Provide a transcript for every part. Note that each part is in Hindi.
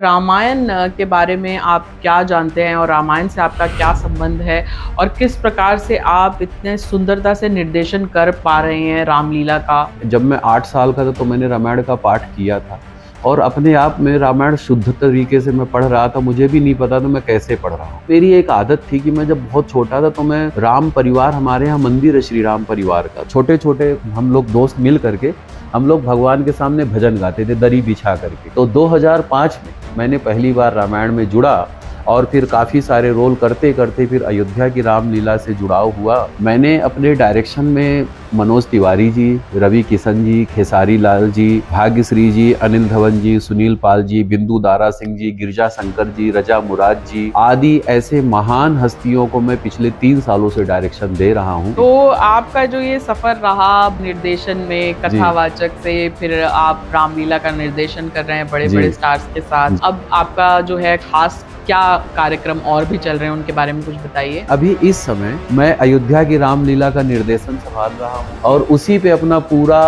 रामायण के बारे में आप क्या जानते हैं और रामायण से आपका क्या संबंध है और किस प्रकार से आप इतने सुंदरता से निर्देशन कर पा रहे हैं रामलीला का? जब मैं 8 साल का था तो मैंने रामायण का पाठ किया था और अपने आप में रामायण शुद्ध तरीके से मैं पढ़ रहा था। मुझे भी नहीं पता था मैं कैसे पढ़ रहा हूँ। मेरी एक आदत थी कि मैं जब बहुत छोटा था तो मैं राम परिवार, हमारे यहाँ मंदिर है श्री राम परिवार का, छोटे छोटे हम लोग दोस्त मिल करके हम लोग भगवान के सामने भजन गाते थे दरी बिछा करके। तो 2005 में मैंने पहली बार रामायण में जुड़ा और फिर काफ़ी सारे रोल करते करते फिर अयोध्या की रामलीला से जुड़ाव हुआ। मैंने अपने डायरेक्शन में मनोज तिवारी जी, रवि किशन जी, खेसारी लाल जी, भाग्यश्री जी, अनिल धवन जी, सुनील पाल जी, बिंदु दारा सिंह जी, गिरजा शंकर जी, रजा मुराद जी आदि ऐसे महान हस्तियों को मैं पिछले 3 सालों से डायरेक्शन दे रहा हूँ। तो आपका जो ये सफर रहा निर्देशन में कथावाचक से, फिर आप रामलीला का निर्देशन कर रहे हैं बड़े बड़े स्टार्स के साथ, अब आपका जो है खास क्या कार्यक्रम और भी चल रहे हैं उनके बारे में कुछ बताइए। अभी इस समय मैं अयोध्या की रामलीला का निर्देशन संभाल रहा हूँ और उसी पे अपना पूरा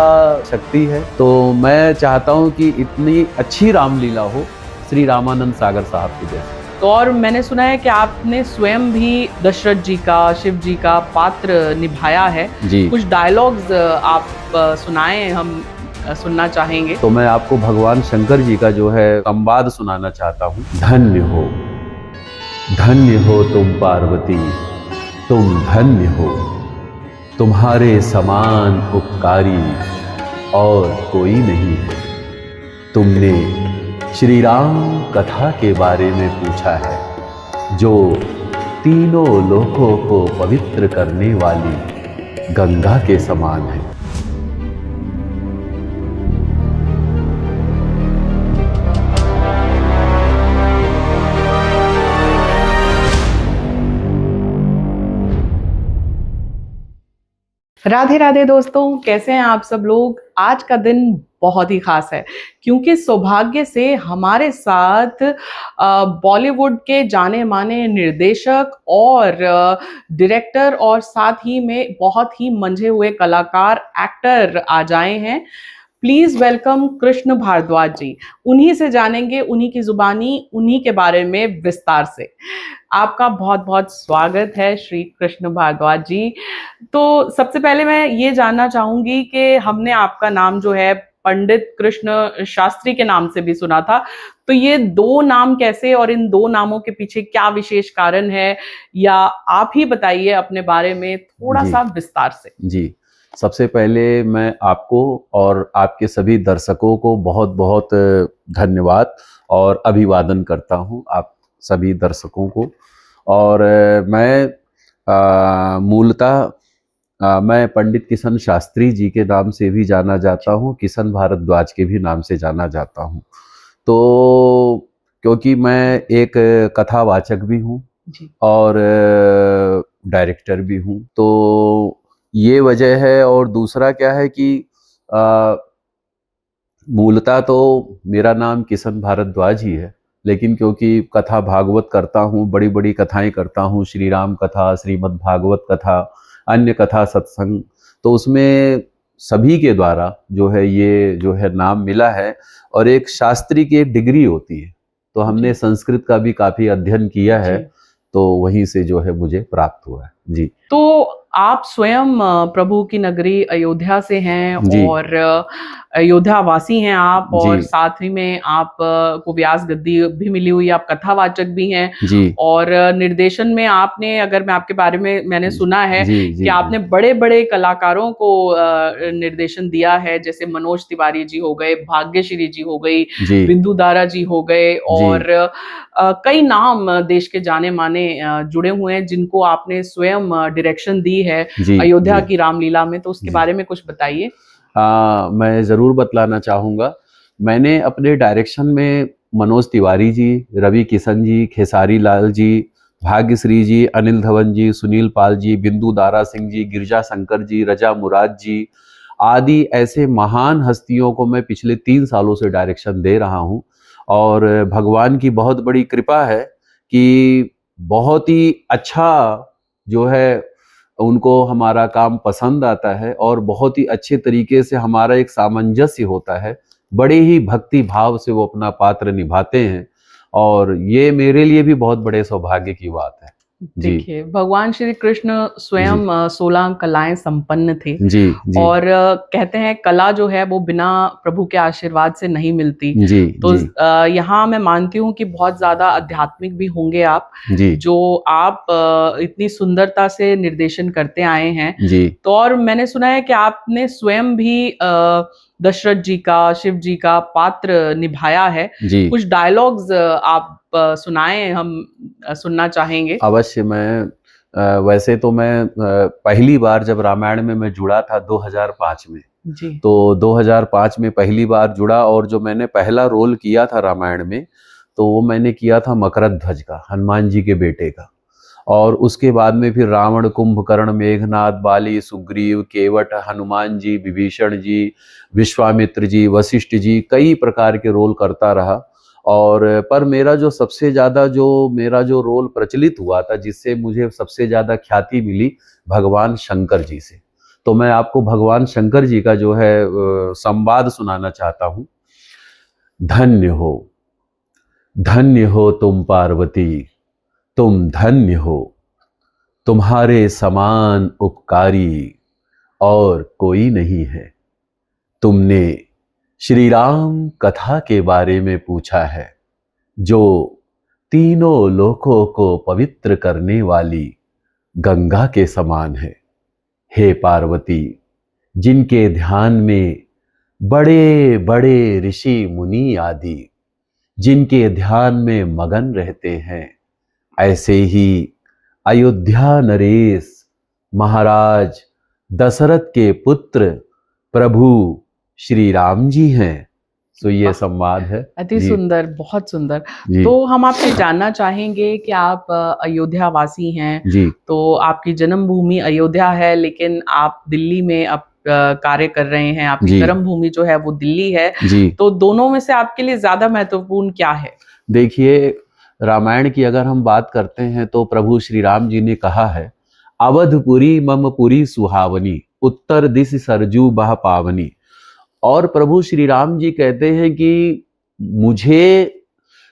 शक्ति है। तो मैं चाहता हूँ कि इतनी अच्छी रामलीला हो श्री रामानंद सागर साहब की जैसे। तो और मैंने सुना है कि आपने स्वयं भी दशरथ जी का, शिव जी का पात्र निभाया है जी। कुछ डायलॉग्स आप सुनाएं, हम सुनना चाहेंगे। तो मैं आपको भगवान शंकर जी का जो है संवाद सुनाना चाहता हूँ। धन्य हो तुम पार्वती, तुम धन्य हो, तुम्हारे समान उपकारी और कोई नहीं है। तुमने श्री राम कथा के बारे में पूछा है, जो तीनों लोकों को पवित्र करने वाली गंगा के समान है। राधे राधे दोस्तों, कैसे हैं आप सब लोग। आज का दिन बहुत ही खास है क्योंकि सौभाग्य से हमारे साथ बॉलीवुड के जाने माने निर्देशक और डायरेक्टर और साथ ही में बहुत ही मंझे हुए कलाकार एक्टर आ जाए हैं। प्लीज वेलकम कृष्ण भारद्वाज जी। उन्हीं से जानेंगे, उन्हीं की जुबानी, उन्हीं के बारे में विस्तार से। आपका बहुत बहुत स्वागत है श्री कृष्ण भारद्वाज जी। तो सबसे पहले मैं ये जानना चाहूंगी कि हमने आपका नाम जो है पंडित कृष्ण शास्त्री के नाम से भी सुना था, तो ये दो नाम कैसे और इन दो नामों के पीछे क्या विशेष कारण है, या आप ही बताइए अपने बारे में थोड़ा सा विस्तार से। जी, सबसे पहले मैं आपको और आपके सभी दर्शकों को बहुत बहुत धन्यवाद और अभिवादन करता हूं, आप सभी दर्शकों को। और मैं मूलतः मैं पंडित किशन शास्त्री जी के नाम से भी जाना जाता हूं, किशन भारद्वाज के भी नाम से जाना जाता हूं। तो क्योंकि मैं एक कथावाचक भी हूं और डायरेक्टर भी हूं, तो ये वजह है। और दूसरा क्या है कि मूलतः तो मेरा नाम किशन भारद्वाज ही है, लेकिन क्योंकि कथा भागवत करता हूँ, बड़ी बड़ी कथाएं करता हूँ, श्री राम कथा, श्रीमद् भागवत कथा, अन्य कथा, सत्संग, तो उसमें सभी के द्वारा जो है ये जो है नाम मिला है। और एक शास्त्री की एक डिग्री होती है, तो हमने संस्कृत का भी काफी अध्ययन किया है, तो वहीं से जो है मुझे प्राप्त हुआ है। जी। तो आप स्वयं प्रभु की नगरी अयोध्या से हैं और अयोध्या वासी हैं आप, और साथ ही में आप को व्यास गद्दी भी मिली हुई, आप कथावाचक भी हैं और निर्देशन में आपने, अगर मैं आपके बारे में मैंने सुना है कि आपने बड़े बड़े कलाकारों को निर्देशन दिया है, जैसे मनोज तिवारी जी हो गए, भाग्यश्री जी हो गई, बिंदु दारा जी हो गए, और कई नाम देश के जाने माने जुड़े हुए हैं जिनको आपने स्वयं डायरेक्शन दी है अयोध्या की रामलीला में। तो उसके बारे में कुछ बताइए। मैं जरूर बतलाना चाहूंगा। मैंने अपने डायरेक्शन में मनोज तिवारी जी, रवि किशन जी, खेसारी लाल जी, भाग्यश्री जी, अनिल धवन जी, सुनील पाल जी, बिंदु दारा सिंह जी, गिरजा शंकर जी, रजा मुराद जी आदि ऐसे महान हस्तियों को मैं पिछले 3 सालों से डायरेक्शन दे रहा हूं। और भगवान की बहुत बड़ी कृपा है कि बहुत ही अच्छा जो है उनको हमारा काम पसंद आता है और बहुत ही अच्छे तरीके से हमारा एक सामंजस्य होता है। बड़े ही भक्ति भाव से वो अपना पात्र निभाते हैं और ये मेरे लिए भी बहुत बड़े सौभाग्य की बात है। जी देखिए, भगवान श्री कृष्ण जी स्वयं 16 कलाएं संपन्न थे जी जी और कहते हैं कला जो है वो बिना प्रभु के आशीर्वाद से नहीं मिलती। जी तो जी यहाँ मैं मानती हूँ कि बहुत ज्यादा आध्यात्मिक भी होंगे आप, जी जो आप इतनी सुंदरता से निर्देशन करते आए हैं। जी तो और मैंने सुना है कि आपने स्वयं भी दशरथ जी का, शिव जी का पात्र निभाया है। जी कुछ डायलॉग्स आप सुनाएं, हम सुनना चाहेंगे। अवश्य। वैसे तो मैं पहली बार जब रामायण में मैं जुड़ा था 2005 में, जी। तो 2005 में पहली बार जुड़ा और जो मैंने पहला रोल किया था रामायण में, तो वो मैंने किया था मकरध्वज का, हनुमान जी के बेटे का। और उसके बाद में फिर रावण, कुंभकर्ण, मेघनाद, बाली, सुग्रीव, केवट, हनुमान जी, विभीषण जी, विश्वामित्र जी, वशिष्ठ जी, कई प्रकार के रोल करता रहा। और पर मेरा जो रोल प्रचलित हुआ था, जिससे मुझे सबसे ज़्यादा ख्याति मिली, भगवान शंकर जी से। तो मैं आपको भगवान शंकर जी का जो है संवाद सुनाना चाहता हूँ। धन्य हो तुम पार्वती, तुम धन्य हो, तुम्हारे समान उपकारी और कोई नहीं है। तुमने श्री राम कथा के बारे में पूछा है, जो तीनों लोकों को पवित्र करने वाली गंगा के समान है। हे पार्वती, जिनके ध्यान में बड़े बड़े ऋषि मुनि आदि जिनके ध्यान में मगन रहते हैं, ऐसे ही अयोध्या नरेश महाराज दशरथ के पुत्र प्रभु श्री राम जी हैं। तो ये संवाद है। अति जी सुंदर, बहुत सुंदर। जी तो हम आपसे जानना चाहेंगे कि आप अयोध्या वासी हैं, जी तो आपकी जन्मभूमि अयोध्या है, लेकिन आप दिल्ली में अब कार्य कर रहे हैं, आपकी जी कर्म भूमि जो है वो दिल्ली है। जी। तो दोनों में से आपके लिए ज्यादा महत्वपूर्ण क्या है? देखिए, रामायण की अगर हम बात करते हैं तो प्रभु श्री राम जी ने कहा है, अवधपुरी मम पुरी सुहावनी, उत्तर दिश सरजू बह पावनी। और प्रभु श्री राम जी कहते हैं कि मुझे,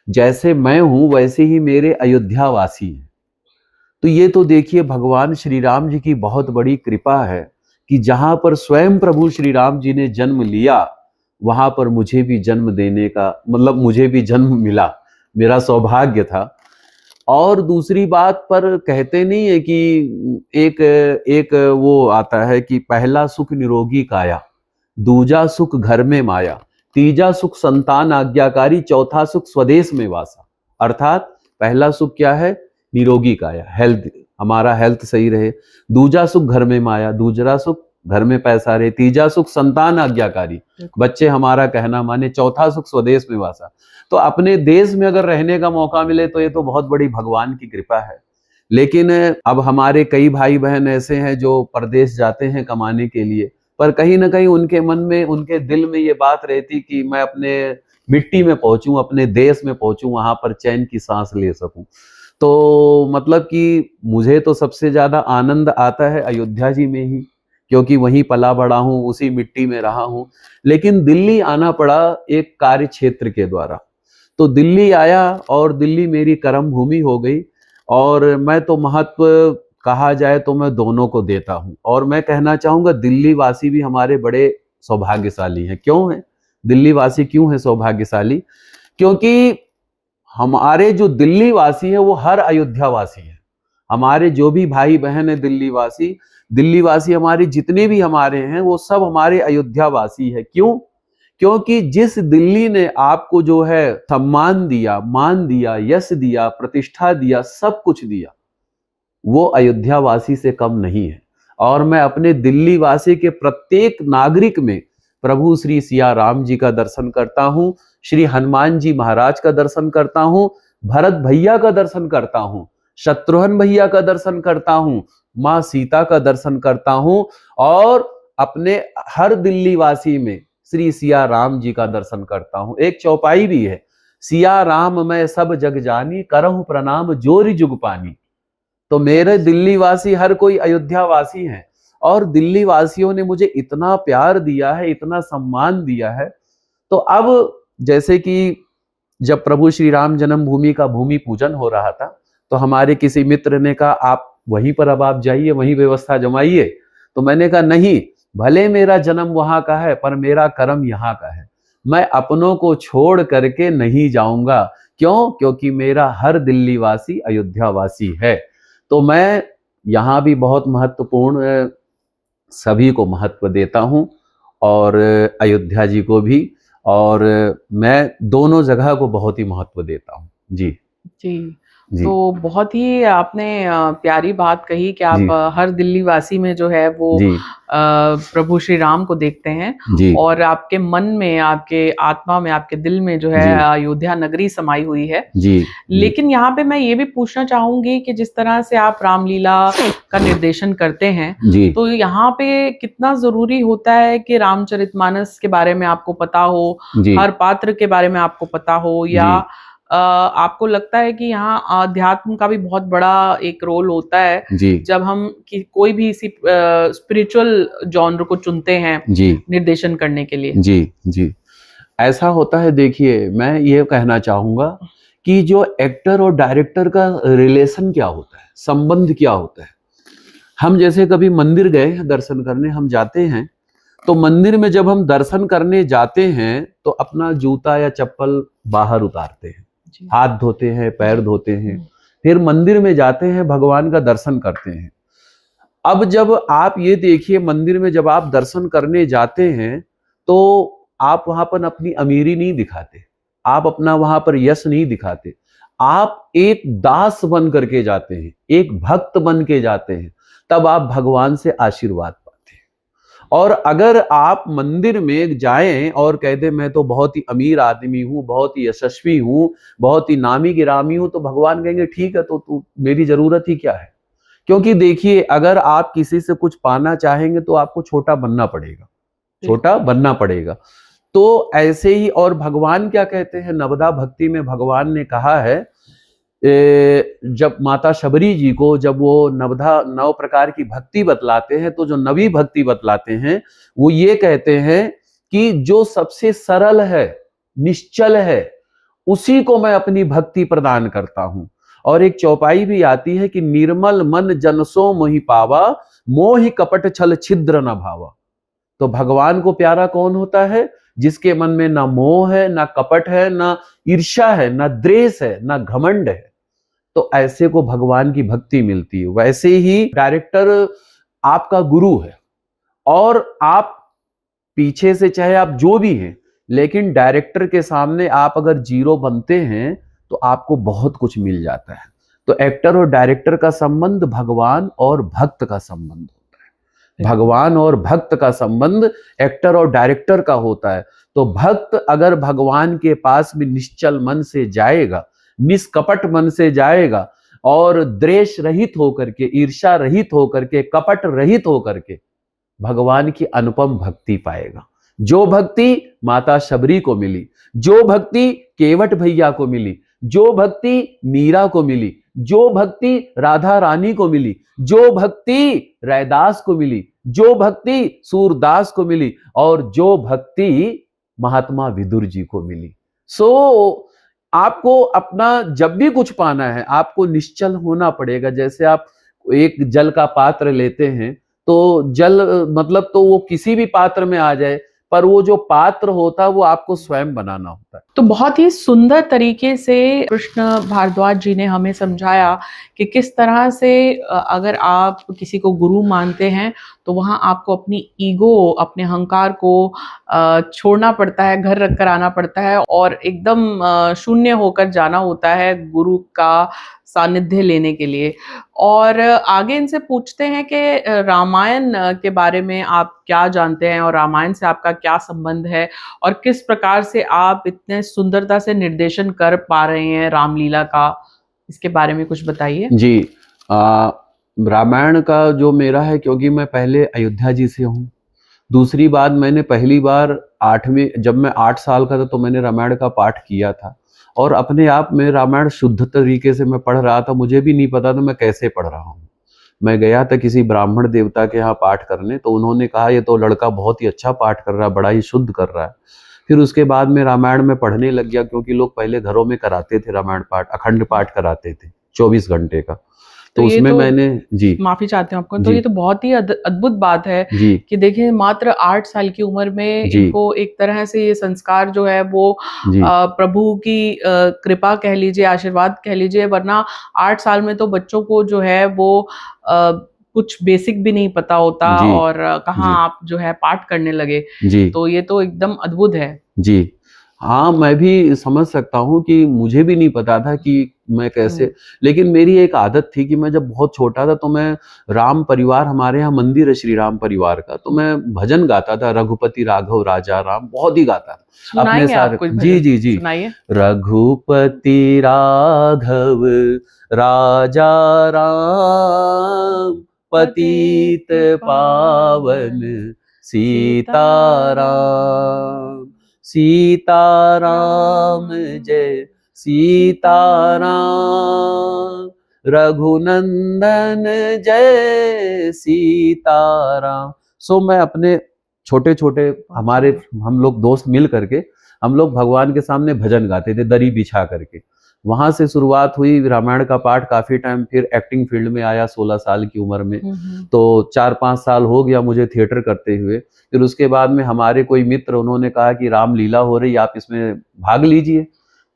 जैसे मैं हूं वैसे ही मेरे अयोध्या वासी हैं। तो ये तो देखिए भगवान श्री राम जी की बहुत बड़ी कृपा है कि जहां पर स्वयं प्रभु श्री राम जी ने जन्म लिया, वहां पर मुझे भी जन्म देने का, मतलब मुझे भी जन्म मिला, मेरा सौभाग्य था। और दूसरी बात पर कहते नहीं है कि एक एक वो आता है कि पहला सुख निरोगी काया, दूजा सुख घर में माया, तीजा सुख संतान आज्ञाकारी, चौथा सुख स्वदेश में वासा। अर्थात पहला सुख क्या है? निरोगी काया, हेल्थ, हमारा हेल्थ सही रहे। दूजा सुख घर में माया, दूसरा सुख घर में पैसा रहे, तीजा सुख संतान आज्ञाकारी, बच्चे हमारा कहना माने, चौथा सुख स्वदेश में वासा। तो अपने देश में अगर रहने का मौका मिले तो ये तो बहुत बड़ी भगवान की कृपा है। लेकिन अब हमारे कई भाई बहन ऐसे हैं जो परदेश जाते हैं कमाने के लिए, पर कहीं ना कहीं उनके मन में, उनके दिल में ये बात रहती कि मैं अपने मिट्टी में पहुंचूं, अपने देश में पहुंचूं, वहां पर चैन की सांस ले सकूं। तो मतलब कि मुझे तो सबसे ज्यादा आनंद आता है अयोध्या जी में ही, क्योंकि वहीं पला बड़ा हूं, उसी मिट्टी में रहा हूं। लेकिन दिल्ली आना पड़ा एक कार्य क्षेत्र के द्वारा। तो दिल्ली आया और दिल्ली मेरी कर्म भूमि हो गई। और मैं तो महत्व कहा जाए तो मैं दोनों को देता हूं। और मैं कहना चाहूंगा दिल्ली वासी भी हमारे बड़े सौभाग्यशाली हैं। क्यों है दिल्ली वासी, क्यों है सौभाग्यशाली? क्योंकि हमारे जो दिल्ली वासी है वो हर अयोध्या वासी है। हमारे जो भी भाई बहन है दिल्ली वासी हमारे जितने भी हमारे हैं, वो सब हमारे अयोध्या वासी है। क्यों? क्योंकि जिस दिल्ली ने आपको जो है सम्मान दिया, मान दिया, यश दिया, प्रतिष्ठा दिया, सब कुछ दिया, वो अयोध्या वासी से कम नहीं है। और मैं अपने दिल्ली वासी के प्रत्येक नागरिक में प्रभु श्री सिया राम जी का दर्शन करता हूं, श्री हनुमान जी महाराज का दर्शन करता हूं, भरत भैया का दर्शन करता हूं, शत्रुघ्न भैया का दर्शन करता हूं, मां सीता का दर्शन करता हूं, और अपने हर दिल्ली वासी में श्री सिया राम जी का दर्शन करता हूं। एक चौपाई भी है, सिया राम मैं सब जग जानी, करहु प्रणाम जोरि जुग पानी। तो मेरे दिल्ली वासी हर कोई अयोध्या वासी हैं। और दिल्ली वासियों ने मुझे इतना प्यार दिया है, इतना सम्मान दिया है। तो अब जैसे कि जब प्रभु श्री राम जन्मभूमि का भूमि पूजन हो रहा था तो हमारे किसी मित्र ने कहा आप वहीं पर अब आप जाइए, वहीं व्यवस्था जमाइए। तो मैंने कहा नहीं, भले मेरा जन्म वहां का है पर मेरा कर्म यहाँ का है, मैं अपनों को छोड़ करके नहीं जाऊंगा। क्यों? क्योंकि मेरा हर दिल्ली वासी अयोध्या वासी है। तो मैं यहाँ भी बहुत महत्वपूर्ण सभी को महत्व देता हूँ और अयोध्या जी को भी, और मैं दोनों जगह को बहुत ही महत्व देता हूँ। जी जी। जी तो बहुत ही आपने प्यारी बात कही कि आप जी हर दिल्ली वासी में जो है वो जी प्रभु श्री राम को देखते हैं जी और आपके मन में, आपके आत्मा में, आपके दिल में जो है जी अयोध्या नगरी समाई हुई है। जी जी लेकिन यहाँ पे मैं ये भी पूछना चाहूंगी कि जिस तरह से आप रामलीला का निर्देशन करते हैं, जी तो यहाँ पे कितना जरूरी होता है कि रामचरितमानस के बारे में आपको पता हो, जी हर पात्र के बारे में आपको पता हो, या जी आपको लगता है कि यहाँ अध्यात्म का भी बहुत बड़ा एक रोल होता है जी जब हम कोई भी इसी स्पिरिचुअल जॉनर को चुनते हैं जी निर्देशन करने के लिए? जी जी ऐसा होता है। देखिए, मैं ये कहना चाहूंगा कि जो एक्टर और डायरेक्टर का रिलेशन क्या होता है, संबंध क्या होता है। हम जैसे कभी मंदिर गए हैं दर्शन करने, हम जाते हैं तो मंदिर में जब हम दर्शन करने जाते हैं तो अपना जूता या चप्पल बाहर उतारते हैं, जी। हाथ धोते हैं, पैर धोते हैं, फिर मंदिर में जाते हैं, भगवान का दर्शन करते हैं। अब जब आप ये देखिए, मंदिर में जब आप दर्शन करने जाते हैं तो आप वहां पर अपनी अमीरी नहीं दिखाते, आप अपना वहां पर यश नहीं दिखाते, आप एक दास बन करके जाते हैं, एक भक्त बन के जाते हैं, तब आप भगवान से आशीर्वाद पाते हैं। और अगर आप मंदिर में जाएं और कह दें मैं तो बहुत ही अमीर आदमी हूं, बहुत ही यशस्वी हूं, बहुत ही नामी गिरामी हूं, तो भगवान कहेंगे ठीक है, तो तू मेरी जरूरत ही क्या है। क्योंकि देखिए, अगर आप किसी से कुछ पाना चाहेंगे तो आपको छोटा बनना पड़ेगा, छोटा बनना पड़ेगा। तो ऐसे ही, और भगवान क्या कहते हैं, नवदा भक्ति में भगवान ने कहा है, जब माता शबरी जी को जब वो नौ प्रकार की भक्ति बतलाते हैं, तो जो नवी भक्ति बतलाते हैं वो ये कहते हैं कि जो सबसे सरल है, निश्चल है, उसी को मैं अपनी भक्ति प्रदान करता हूं। और एक चौपाई भी आती है कि निर्मल मन जनसो मोहि पावा, मोहि कपट छल छिद्र न भावा। तो भगवान को प्यारा कौन होता है? जिसके मन में ना मोह है, ना कपट है, ना ईर्ष्या है, ना द्वेष है, ना घमंड है। तो ऐसे को भगवान की भक्ति मिलती है। वैसे ही डायरेक्टर आपका गुरु है, और आप पीछे से चाहे आप जो भी हैं, लेकिन डायरेक्टर के सामने आप अगर जीरो बनते हैं तो आपको बहुत कुछ मिल जाता है। तो एक्टर और डायरेक्टर का संबंध भगवान और भक्त का संबंध होता है, भगवान और भक्त का संबंध एक्टर और डायरेक्टर का होता है। तो भक्त अगर भगवान के पास भी निश्चल मन से जाएगा, निष्कपट मन से जाएगा, और द्वेष रहित होकर के, ईर्ष्या रहित होकर के, कपट रहित होकर के भगवान की अनुपम भक्ति पाएगा। जो भक्ति माता शबरी को मिली, जो भक्ति केवट भैया को मिली, जो भक्ति मीरा को मिली, जो भक्ति राधा रानी को मिली, जो भक्ति रैदास को मिली, जो भक्ति सूरदास को मिली, और जो भक्ति महात्मा विदुर जी को मिली। सो आपको अपना जब भी कुछ पाना है, आपको निश्चल होना पड़ेगा। जैसे आप एक जल का पात्र लेते हैं, तो जल मतलब तो वो किसी भी पात्र में आ जाए, पर वो जो पात्र होता है वो आपको स्वयं बनाना होता है। तो बहुत ही सुंदर तरीके से कृष्ण भारद्वाज जी ने हमें समझाया कि किस तरह से अगर आप किसी को गुरु मानते हैं तो वहाँ आपको अपनी ईगो, अपने अहंकार को छोड़ना पड़ता है, घर रख कर आना पड़ता है, और एकदम शून्य होकर जाना होता है गुरु का सानिध्य लेने के लिए। और आगे इनसे पूछते हैं कि रामायण के बारे में आप क्या जानते हैं और रामायण से आपका क्या संबंध है, और किस प्रकार से आप इतने सुंदरता से निर्देशन कर पा रहे हैं रामलीला का, इसके बारे में कुछ बताइए। जी, रामायण का जो मेरा है, क्योंकि मैं पहले अयोध्या जी से हूँ। दूसरी बात, मैंने पहली बार जब मैं 8 साल का था तो मैंने रामायण का पाठ किया था, और अपने आप में रामायण शुद्ध तरीके से मैं पढ़ रहा था। मुझे भी नहीं पता था मैं कैसे पढ़ रहा हूँ। मैं गया था किसी ब्राह्मण देवता के यहाँ पाठ करने, तो उन्होंने कहा ये तो लड़का बहुत ही अच्छा पाठ कर रहा है, बड़ा ही शुद्ध कर रहा है। फिर उसके बाद में रामायण में पढ़ने लग गया, क्योंकि लोग पहले घरों में कराते थे रामायण पाठ, अखंड पाठ कराते थे 24 घंटे का। तो ये उसमें तो मैंने जी माफी चाहते हैं आपको, तो जी ये तो बहुत ही अद्भुत बात है जी कि देखिए मात्र 8 साल की उम्र में जी इनको एक तरह से ये संस्कार जो है वो जी प्रभु की कृपा कह लीजिए, आशीर्वाद कह लीजिए, वरना 8 साल में तो बच्चों को जो है वो कुछ बेसिक भी नहीं पता होता जी और कहाँ जी आप जो है पाठ करने लगे। जी तो ये तो एकदम अद्भुत है। जी। हाँ, मैं भी समझ सकता हूँ कि मुझे भी नहीं पता था कि मैं कैसे, लेकिन मेरी एक आदत थी कि मैं जब बहुत छोटा था तो मैं राम परिवार, हमारे यहाँ मंदिर है श्री राम परिवार का, तो मैं भजन गाता था, रघुपति राघव राजा राम, बहुत ही गाता था अपने सुनाएंगे आप सारे। कुछ जी भजन? जी जी। सुनाइए। रघुपति राघव राजा राम, पतित पावन सीताराम, सीताराम जय सीताराम, रघुनंदन जय सीताराम। सो मैं अपने छोटे छोटे, हमारे हम लोग दोस्त मिल करके हम लोग भगवान के सामने भजन गाते थे दरी बिछा करके। वहां से शुरुआत हुई रामायण का पाठ, काफी टाइम फिर एक्टिंग फील्ड में आया 16 साल की उम्र में। तो 4-5 साल हो गया मुझे थिएटर करते हुए। फिर उसके बाद में हमारे कोई मित्र, उन्होंने कहा कि रामलीला हो रही, आप इसमें भाग लीजिए।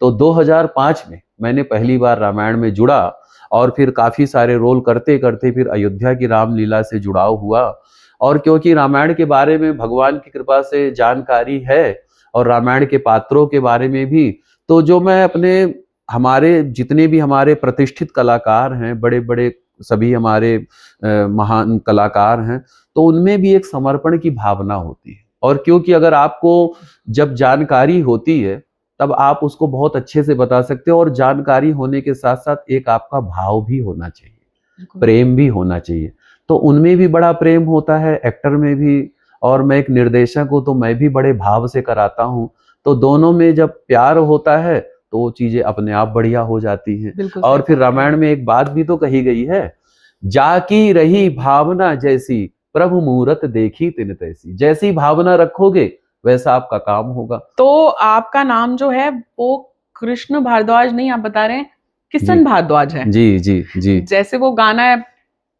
तो 2005 में मैंने पहली बार रामायण में जुड़ा और फिर काफी सारे रोल करते करते फिर अयोध्या की रामलीला से जुड़ाव हुआ। और क्योंकि रामायण के बारे में भगवान की कृपा से जानकारी है और रामायण के पात्रों के बारे में भी, तो जो मैं अपने, हमारे जितने भी हमारे प्रतिष्ठित कलाकार हैं, बड़े बड़े सभी हमारे महान कलाकार हैं, तो उनमें भी एक समर्पण की भावना होती है। और क्योंकि अगर आपको जब जानकारी होती है तब आप उसको बहुत अच्छे से बता सकते हो, और जानकारी होने के साथ साथ एक आपका भाव भी होना चाहिए, प्रेम भी होना चाहिए। तो उनमें भी बड़ा प्रेम होता है, एक्टर में भी, और मैं एक निर्देशक हूँ तो मैं भी बड़े भाव से कराता हूँ। तो दोनों में जब प्यार होता है तो वो चीजें अपने आप बढ़िया हो जाती हैं। और फिर रामायण में एक बात भी तो कही गई है, जाकी रही भावना जैसी, प्रभु मूरत देखी तिन तैसी। जैसी भावना रखोगे वैसा आपका काम होगा। तो आपका नाम जो है वो कृष्ण भारद्वाज नहीं, आप बता रहे हैं किशन भारद्वाज है। जी जी जी। जैसे वो गाना है,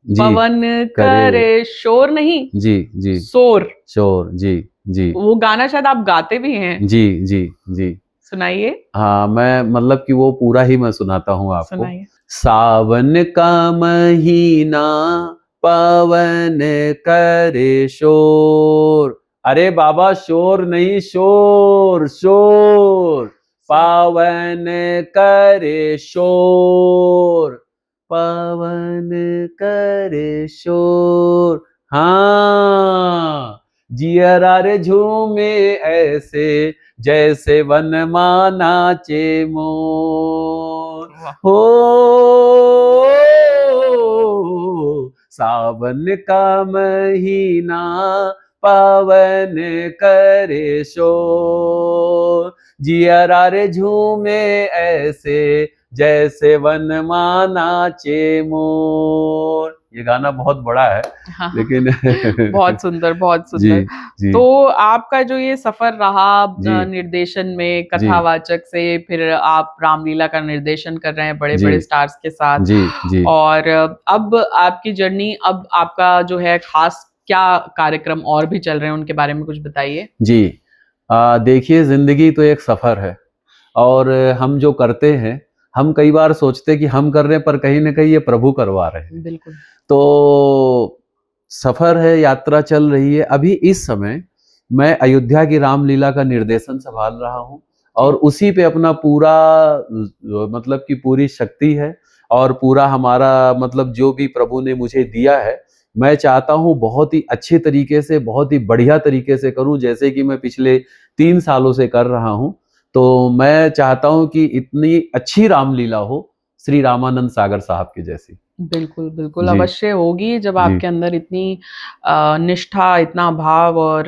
पवन करे शोर, नहीं जी जी, शोर शोर, जी जी। वो गाना शायद आप गाते भी हैं। जी जी जी। सुनाइए। हाँ, मैं मतलब कि वो पूरा ही मैं सुनाता हूँ आपको। सुनाइए। सावन का महीना पवन करे शोर, अरे बाबा शोर नहीं, शोर शोर, पावन करे शोर, पवन करे शोर। हाँ, जियरा रे झूमे ऐसे, जैसे वन माना चे मोर। हो सावन का महीना पवन करे शोर, जियरा रे झूमे ऐसे, जैसे वन माना चे मोर। ये गाना बहुत बड़ा है। हाँ, लेकिन बहुत सुंदर, बहुत सुंदर। जी जी। तो आपका जो ये सफर रहा जी निर्देशन में, जी कथावाचक से फिर आप रामलीला का निर्देशन कर रहे हैं बड़े जी बड़े स्टार्स के साथ, जी जी और अब आपकी जर्नी, अब आपका जो है खास क्या कार्यक्रम और भी चल रहे हैं, उनके बारे में कुछ बताइए। जी। देखिए, जिंदगी तो एक सफर है, और हम जो करते हैं, हम कई बार सोचते कि हम कर रहे हैं, पर कहीं ना कहीं ये प्रभु करवा रहे हैं। बिल्कुल। तो सफर है, यात्रा चल रही है। अभी इस समय मैं अयोध्या की रामलीला का निर्देशन संभाल रहा हूँ, और उसी पे अपना पूरा मतलब कि पूरी शक्ति है, और पूरा हमारा मतलब जो भी प्रभु ने मुझे दिया है, मैं चाहता हूँ बहुत ही अच्छे तरीके से, बहुत ही बढ़िया तरीके से करूँ, जैसे कि मैं पिछले 3 सालों से कर रहा हूँ। तो मैं चाहता हूँ कि इतनी अच्छी रामलीला हो श्री रामानंद सागर साहब की जैसी। बिल्कुल बिल्कुल, जी अवश्य होगी जब जी आपके अंदर इतनी निष्ठा, इतना भाव और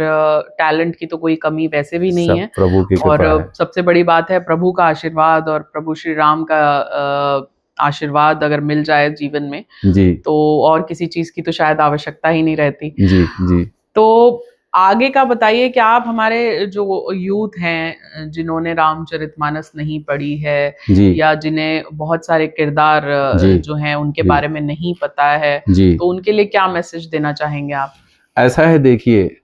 टैलेंट की तो कोई कमी वैसे भी नहीं सब है। प्रभु की और कृपा है। सबसे बड़ी बात है प्रभु का आशीर्वाद, और प्रभु श्री राम का आशीर्वाद अगर मिल जाए जीवन में, जी तो और किसी चीज की तो शायद आवश्यकता ही नहीं रहती। जी जी तो आगे का बताइए कि आप हमारे जो यूथ हैं जिन्होंने रामचरितमानस नहीं पढ़ी है जी या जिन्हें बहुत सारे किरदार जी जो हैं उनके जी बारे में नहीं पता है, जी तो उनके लिए क्या मैसेज देना चाहेंगे आप? ऐसा है, देखिए,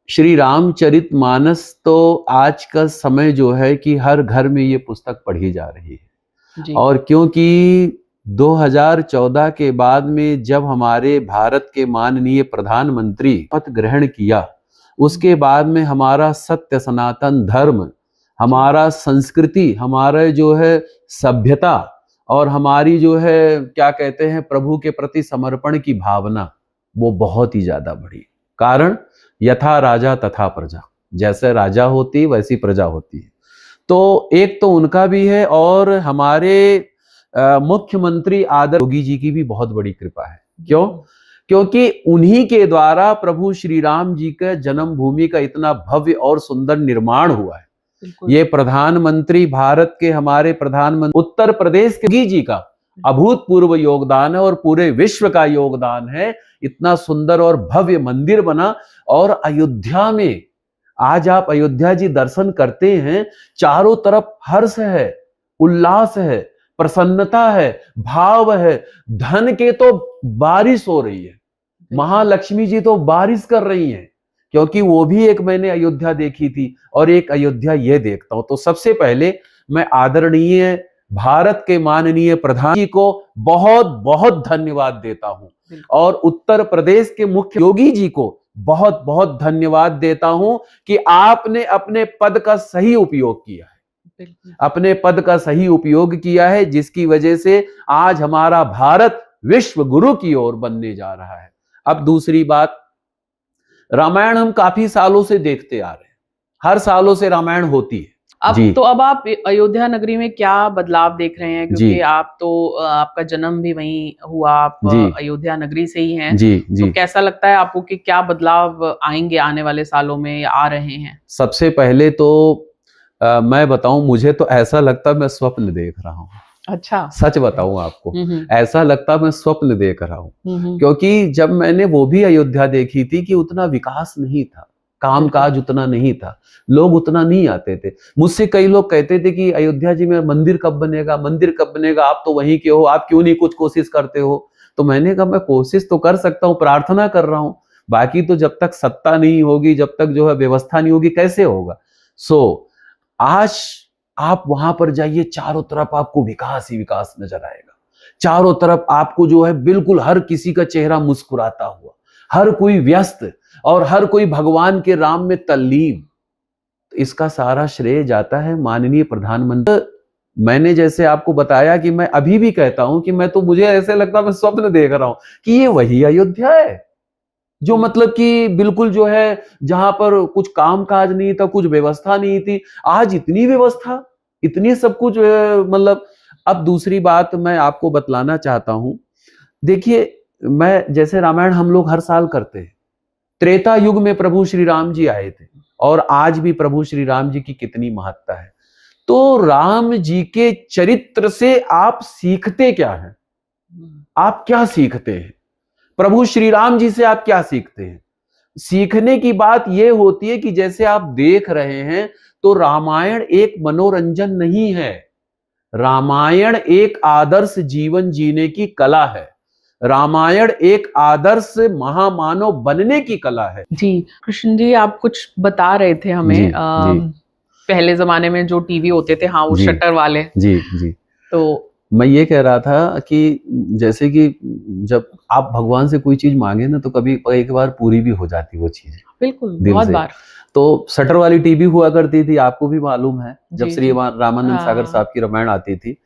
श्री रामचरितमानस तो आज का समय जो है कि हर घर में ये पुस्तक पढ़ी जा रही है। जी। और क्योंकि 2014 के बाद में जब हमारे भारत के माननीय प्रधानमंत्री पद ग्रहण किया, उसके बाद में हमारा सत्य सनातन धर्म, हमारा संस्कृति, हमारा जो है सभ्यता और हमारी जो है क्या कहते हैं प्रभु के प्रति समर्पण की भावना, वो बहुत ही ज्यादा बढ़ी। कारण यथा राजा तथा प्रजा, जैसे राजा होती वैसी प्रजा होती है। तो एक तो उनका भी है और हमारे मुख्यमंत्री आदरणीय योगी जी की भी बहुत बड़ी कृपा है। क्यों? क्योंकि उन्हीं के द्वारा प्रभु श्री राम जी के जन्मभूमि का इतना भव्य और सुंदर निर्माण हुआ है। ये प्रधानमंत्री भारत के हमारे प्रधानमंत्री उत्तर प्रदेश के योगी जी का अभूतपूर्व योगदान है और पूरे विश्व का योगदान है। इतना सुंदर और भव्य मंदिर बना और अयोध्या में आज आप अयोध्या जी दर्शन करते हैं, चारों तरफ हर्ष है, उल्लास है, प्रसन्नता है, भाव है, धन के तो बारिश हो रही है। महालक्ष्मी जी तो बारिश कर रही हैं, क्योंकि वो भी एक मैंने अयोध्या देखी थी और एक अयोध्या ये देखता हूं। तो सबसे पहले मैं आदरणीय भारत के माननीय प्रधान जी को बहुत बहुत धन्यवाद देता हूं और उत्तर प्रदेश के मुख्य योगी जी को बहुत बहुत धन्यवाद देता हूं कि आपने अपने पद का सही उपयोग किया है, अपने पद का सही उपयोग किया है, जिसकी वजह से आज हमारा भारत विश्व गुरु की ओर बनने जा रहा है। अब दूसरी बात, रामायण हम काफी सालों से देखते आ रहे हैं, हर सालों से रामायण होती है। अब आप अयोध्या नगरी में क्या बदलाव देख रहे हैं? क्योंकि आप तो आपका जन्म भी वहीं हुआ, आप अयोध्या नगरी से ही हैं। तो कैसा लगता है आपको कि क्या बदलाव आएंगे आने वाले सालों में या आ रहे हैं? सबसे पहले तो मैं बताऊं, मुझे तो ऐसा लगता मैं स्वप्न देख रहा हूँ। अच्छा, सच बताऊं आपको, ऐसा लगता मैं स्वप्न देख रहा हूँ। क्योंकि जब मैंने वो भी अयोध्या देखी थी कि उतना विकास नहीं था, कामकाज उतना नहीं था, लोग उतना नहीं आते थे। मुझसे कई लोग कहते थे कि अयोध्या जी में मंदिर कब बनेगा, मंदिर कब बनेगा, आप तो वहीं के हो, आप क्यों नहीं कुछ कोशिश करते हो? तो मैंने कहा मैं कोशिश तो कर सकता हूँ, प्रार्थना कर रहा हूँ, बाकी तो जब तक सत्ता नहीं होगी, जब तक जो है व्यवस्था नहीं होगी, कैसे होगा? आज आप वहां पर जाइए, चारों तरफ आपको विकास ही विकास नजर आएगा। चारों तरफ आपको जो है बिल्कुल हर किसी का चेहरा मुस्कुराता हुआ, हर कोई व्यस्त और हर कोई भगवान के राम में तल्लीन। इसका सारा श्रेय जाता है माननीय प्रधानमंत्री। मैंने जैसे आपको बताया कि मैं अभी भी कहता हूं कि मुझे ऐसे लगता मैं स्वप्न देख रहा हूं कि ये वही अयोध्या है जो मतलब कि बिल्कुल जो है जहां पर कुछ काम काज नहीं था, कुछ व्यवस्था नहीं थी, आज इतनी व्यवस्था, इतनी सब कुछ मतलब। अब दूसरी बात मैं आपको बतलाना चाहता हूं, देखिए, मैं जैसे रामायण हम लोग हर साल करते हैं, त्रेता युग में प्रभु श्री राम जी आए थे और आज भी प्रभु श्री राम जी की कितनी महत्ता है। तो राम जी के चरित्र से आप सीखते क्या हैं? आप क्या सीखते हैं? प्रभु श्री राम जी से आप क्या सीखते हैं? सीखने की बात यह होती है कि जैसे आप देख रहे हैं, तो रामायण एक मनोरंजन नहीं है, रामायण एक आदर्श जीवन जीने की कला है, रामायण एक आदर्श महामानव बनने की कला है। जी कृष्ण जी, आप कुछ बता रहे थे हमें। पहले जमाने में जो टीवी होते थे, हाँ, वो शटर वाले। जी। तो मैं ये कह रहा था कि जैसे कि जब आप भगवान से कोई चीज मांगे ना, तो कभी एक बार पूरी भी हो जाती वो चीज, बिल्कुल बहुत बार। तो शटर वाली टीवी हुआ करती थी, आपको भी मालूम है, जब श्री रामानंद सागर साहब की रामायण आती थी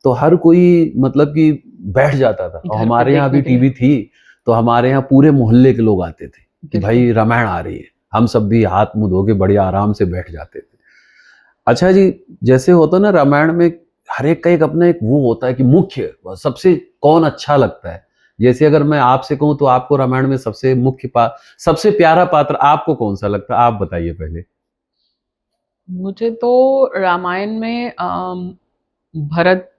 तो हर कोई मतलब कि बैठ जाता था। और हमारे यहाँ भी टीवी थी, तो हमारे यहाँ पूरे मोहल्ले के लोग आते थे कि भाई रामायण आ रही है, हम सब भी हाथ मुंह धो के बड़े आराम से बैठ जाते थे। अच्छा जी, जैसे होता ना रामायण में हर एक का एक अपना एक वो होता है कि मुख्य सबसे कौन अच्छा लगता है। जैसे अगर मैं आपसे कहूं तो आपको रामायण में सबसे मुख्य सबसे प्यारा पात्र आपको कौन सा लगता है? आप बताइए पहले। मुझे तो रामायण में भरत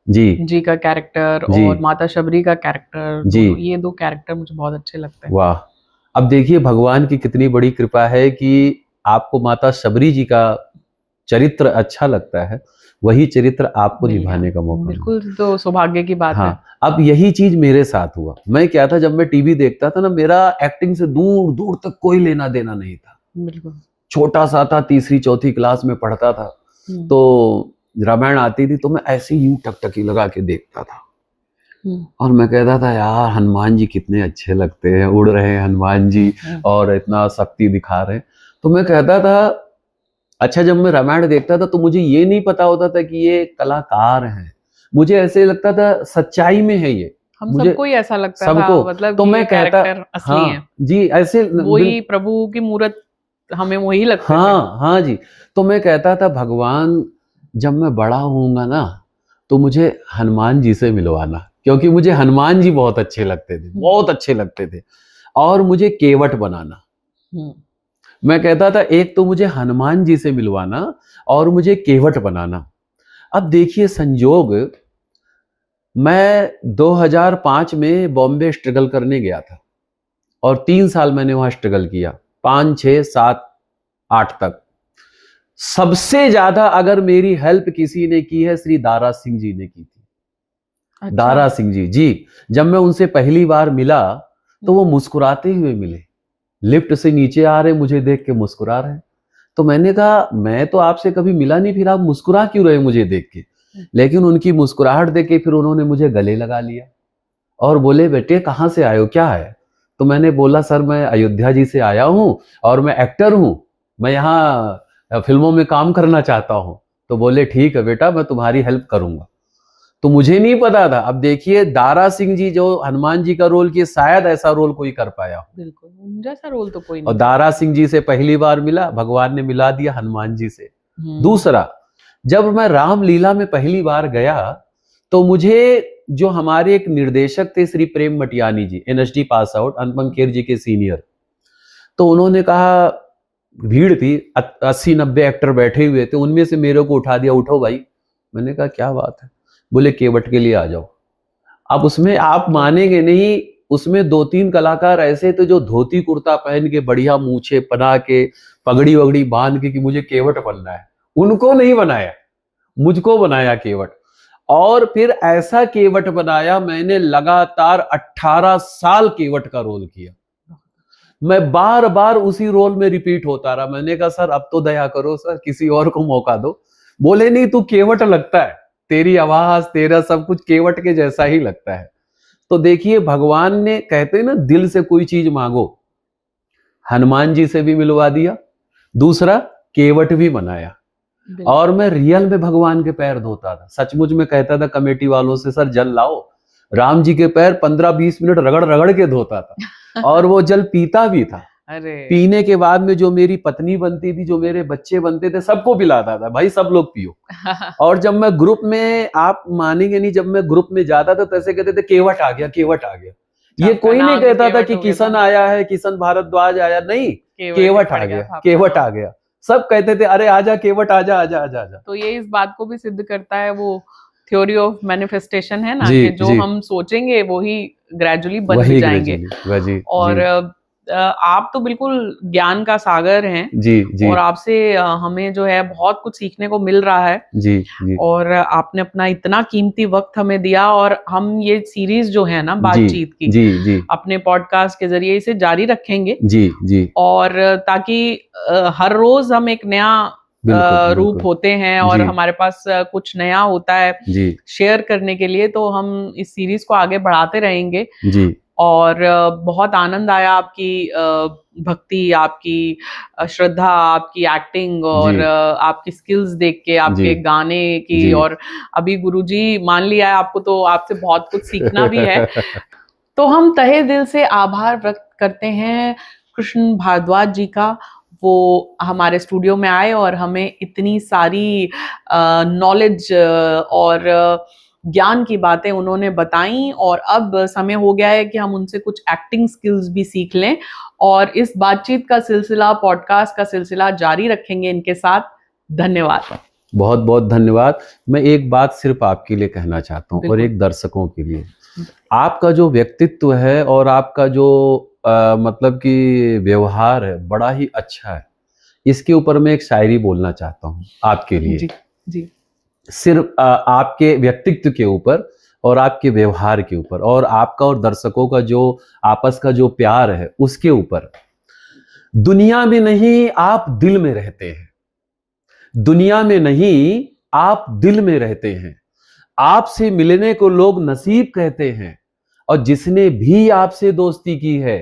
जी का कैरेक्टर और माता शबरी का कैरेक्टर, ये दो कैरेक्टर मुझे बहुत अच्छे लगते हैं। वाह, अब देखिए भगवान की कितनी बड़ी कृपा है कि आपको माता शबरी जी का चरित्र अच्छा लगता है, वही चरित्र आपको मिल गया। निभाने का मौका मिला। बिल्कुल, तो सौभाग्य की बात है। हाँ, अब यही चीज मेरे साथ हुआ। मैं क्या था, जब मैं टीवी देखता था ना, मेरा एक्टिंग से दूर दूर तक कोई लेना देना नहीं था। बिल्कुल। छोटा सा था, तीसरी चौथी क्लास में पढ़ता था, तो रामायण आती थी तो मैं ऐसे ही यूं टकटकी लगा के देखता था और मैं कहता था यार हनुमान जी कितने अच्छे लगते हैं, उड़ रहे हैं हनुमान जी और इतना शक्ति दिखा रहे हैं। तो मैं कहता था, अच्छा जब मैं रामायण देखता था तो मुझे ये नहीं पता होता था कि ये कलाकार हैं, मुझे ऐसे लगता था सच्चाई में है ये, हम मुझे सबको ही ऐसा लगता था, सबको। मतलब तो कि मैं ये कहता, कैरेक्टर असली है, हाँ जी, ऐसे वही प्रभु की मूरत हमें वही लगते थे। हाँ हाँ जी। तो मैं कहता था भगवान जब मैं बड़ा होऊंगा ना तो मुझे हनुमान जी से मिलवाना, क्योंकि मुझे हनुमान जी बहुत अच्छे लगते थे, बहुत अच्छे लगते थे। और मुझे केवट बनाना, मैं कहता था एक तो मुझे हनुमान जी से मिलवाना और मुझे केवट बनाना। अब देखिए संजोग, मैं 2005 में बॉम्बे स्ट्रगल करने गया था और 3 साल मैंने वहां स्ट्रगल किया, 5, 6, 7, 8 तक। सबसे ज्यादा अगर मेरी हेल्प किसी ने की है, श्री दारा सिंह जी ने की थी। अच्छा। दारा सिंह जी, जी। जब मैं उनसे पहली बार मिला तो वो मुस्कुराते हुए मिले, लिफ्ट से नीचे आ रहे, मुझे देख के मुस्कुरा रहे। तो मैंने कहा मैं तो आपसे कभी मिला नहीं, फिर आप मुस्कुरा क्यों रहे मुझे देख के? लेकिन उनकी मुस्कुराहट देख के फिर उन्होंने मुझे गले लगा लिया और बोले बेटे कहाँ से आए हो, क्या है? तो मैंने बोला सर मैं अयोध्या जी से आया हूँ और मैं एक्टर हूँ, मैं यहाँ फिल्मों में काम करना चाहता हूँ। तो बोले ठीक है बेटा, मैं तुम्हारी हेल्प करूंगा। तो मुझे नहीं पता था। अब देखिए दारा सिंह जी जो हनुमान जी का रोल किए, शायद ऐसा रोल कोई कर पाया हो। बिल्कुल, उन जैसा रोल तो कोई और नहीं। दारा सिंह जी से पहली बार मिला, भगवान ने मिला दिया हनुमान जी से। दूसरा, जब मैं रामलीला में पहली बार गया तो मुझे जो हमारे एक निर्देशक थे श्री प्रेम मटियानी जी, NSD pass out, Anupam Kher जी के सीनियर, तो उन्होंने कहा, भीड़ थी 80-90 एक्टर बैठे हुए थे, उनमें से मेरे को उठा दिया, उठो भाई। मैंने कहा क्या बात है? बोले केवट के लिए आ जाओ। अब उसमें आप मानेंगे नहीं, उसमें 2-3 कलाकार ऐसे थे जो धोती कुर्ता पहन के बढ़िया मूछे बना के पगड़ी वगड़ी बांध के कि मुझे केवट बनना है, उनको नहीं बनाया, मुझको बनाया केवट। और फिर ऐसा केवट बनाया, मैंने लगातार 18 साल केवट का रोल किया। मैं बार बार उसी रोल में रिपीट होता रहा। मैंने कहा सर अब तो दया करो सर, किसी और को मौका दो। बोले नहीं तू केवट लगता है, तेरी आवाज तेरा सब कुछ केवट के जैसा ही लगता है। तो देखिए भगवान ने, कहते हैं ना दिल से कोई चीज मांगो, हनुमान जी से भी मिलवा दिया, दूसरा केवट भी बनाया। और मैं रियल में भगवान के पैर धोता था, सचमुच में कहता था कमेटी वालों से सर जल लाओ, राम जी के पैर 15-20 मिनट रगड़ रगड़ के धोता था और वो जल पीता भी था। अरे पीने के बाद में जो मेरी पत्नी बनती थी, जो मेरे बच्चे बनते थे, सबको पिलाता था, भाई सब लोग पियो। और जब मैं ग्रुप में, आप मानेंगे नहीं, जब मैं ग्रुप में जाता था तो ऐसे कहते थे केवट आ गया, केवट आ गया। ये कोई नहीं कहता था कि किशन आया है, किशन भारद्वाज आया, नहीं, केवट आ गया, केवट आ गया। सब कहते थे अरे आजा केवट, आजा आजा आजा आजा। तो ये इस बात को भी सिद्ध करता है, वो थ्योरी ऑफ मैनिफेस्टेशन है ना, कि जो हम सोचेंगे वो ही ग्रेजुअली बन भी जाएंगे। और आप तो बिल्कुल ज्ञान का सागर हैं जी। और आपसे हमें जो है बहुत कुछ सीखने को मिल रहा है जी। और आपने अपना इतना कीमती वक्त हमें दिया, और हम ये सीरीज जो है ना बातचीत की जी। अपने पॉडकास्ट के जरिए इसे जारी रखेंगे जी। और ताकि हर रोज हम एक नया रूप होते हैं और हमारे पास कुछ नया होता है शेयर करने के लिए, तो हम इस सीरीज को आगे बढ़ाते रहेंगे जी। और बहुत आनंद आया आपकी भक्ति, आपकी श्रद्धा, आपकी एक्टिंग और आपकी स्किल्स देख के, आपके गाने की। और अभी गुरुजी मान लिया है आपको, तो आपसे बहुत कुछ सीखना भी है। तो हम तहे दिल से आभार व्यक्त करते हैं कृष्ण भारद्वाज जी का, वो हमारे स्टूडियो में आए और हमें इतनी सारी नॉलेज और ज्ञान की बातें उन्होंने बताई। और अब समय हो गया है कि हम उनसे कुछ एक्टिंग स्किल्स भी सीख लें, और इस बातचीत का सिलसिला, पॉडकास्ट का सिलसिला जारी रखेंगे इनके साथ। धन्यवाद, बहुत बहुत धन्यवाद। मैं एक बात सिर्फ आपके लिए कहना चाहता हूँ और एक दर्शकों के लिए, आपका जो व्यक्तित्व है और आपका जो मतलब कि व्यवहार है बड़ा ही अच्छा है। इसके ऊपर मैं एक शायरी बोलना चाहता हूँ आपके लिए। जी जी सिर्फ आपके व्यक्तित्व के ऊपर और आपके व्यवहार के ऊपर और आपका और दर्शकों का जो आपस का जो प्यार है उसके ऊपर। दुनिया में नहीं आप दिल में रहते हैं, दुनिया में नहीं आप दिल में रहते हैं। आपसे मिलने को लोग नसीब कहते हैं और जिसने भी आपसे दोस्ती की है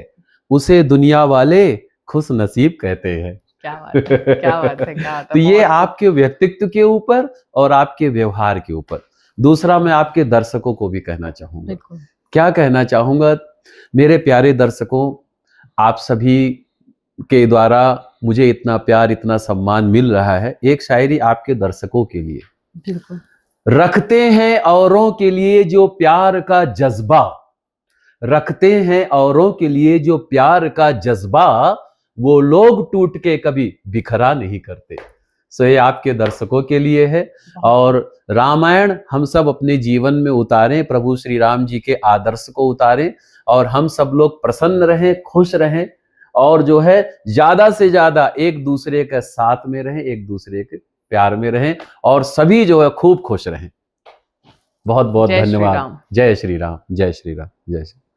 उसे दुनिया वाले खुश नसीब कहते हैं। क्या बात है, क्या बात है, क्या बात तो है, ये बहुत खूब। आपके व्यक्तित्व के ऊपर और आपके व्यवहार के ऊपर। दूसरा, मैं आपके दर्शकों को भी कहना चाहूंगा। बिल्कुल। क्या कहना चाहूंगा? मेरे प्यारे दर्शकों, आप सभी के द्वारा मुझे इतना प्यार, इतना सम्मान मिल रहा है। एक शायरी आपके दर्शकों के लिए। बिल्कुल। रखते हैं औरों के लिए जो प्यार का जज्बा, रखते हैं औरों के लिए जो प्यार का जज्बा, वो लोग टूट के कभी बिखरा नहीं करते। सो ये आपके दर्शकों के लिए है। और रामायण हम सब अपने जीवन में उतारें, प्रभु श्री राम जी के आदर्श को उतारें और हम सब लोग प्रसन्न रहें, खुश रहें और जो है ज्यादा से ज्यादा एक दूसरे के साथ में रहें, एक दूसरे के प्यार में रहें और सभी जो है खूब खुश रहें। बहुत बहुत जय श्री धन्यवाद। राम। जय श्री राम, जय श्री राम, जय श्री राम।